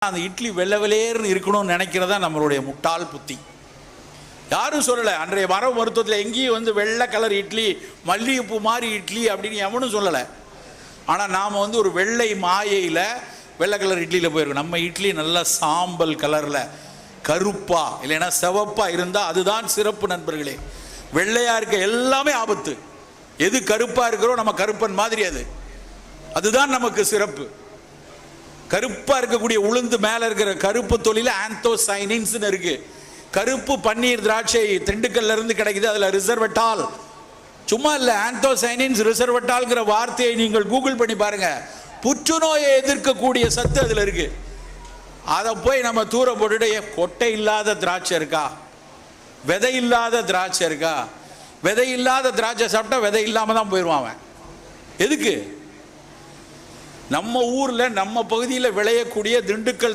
அந்த இட்லி வெள்ளை வெளேர்னு இருக்கணும்னு நினைக்கிறதா நம்மளுடைய முட்டாள் புத்தி. யாரும் சொல்லலை. அன்றைய மரபு மருத்துவத்தில் எங்கேயும் வெள்ளை கலர் இட்லி, மல்லிகைப்பூ மாதிரி இட்லி அப்படின்னு எவனும் சொல்லலை. ஆனால் நாம் ஒரு வெள்ளை மாயையில் வெள்ளை கலர் இட்லியில் போயிருக்கோம். நம்ம இட்லி நல்லா சாம்பல் கலரில் கருப்பா இல்லைன்னா சிவப்பாக இருந்தால் அதுதான் சிறப்பு நண்பர்களே. வெள்ளையாக இருக்க எல்லாமே ஆபத்து. எது கருப்பாக இருக்கிறோம் நம்ம கருப்பன் மாதிரி அதுதான் நமக்கு சிறப்பு. கருப்பாக இருக்கக்கூடிய உளுந்து மேலே இருக்கிற கருப்பு தொழில ஆந்தோசைனின்ஸ் இருக்கு. கருப்பு பன்னீர் திராட்சை திண்டுக்கல்ல இருந்து கிடைக்குது. அதில் ரிசர்வட்டால், சும்மா இல்லை, ஆந்தோசைனின்ஸ் ரிசர்வட்டால்ங்கிற வார்த்தையை நீங்கள் கூகுள் பண்ணி பாருங்க. புற்றுநோயை எதிர்க்கக்கூடிய சத்து அதில் இருக்கு. அதை போய் நம்ம தூர போட்டுட்டு கொட்டை இல்லாத திராட்சை இருக்கா, விதை இல்லாத திராட்சை இருக்கா, விதை இல்லாத திராட்சை சாப்பிட்டா விதை இல்லாமல் தான் போயிடுவான் அவன். எதுக்கு? நம்ம ஊரில் நம்ம பகுதியில் விளையக்கூடிய திண்டுக்கல்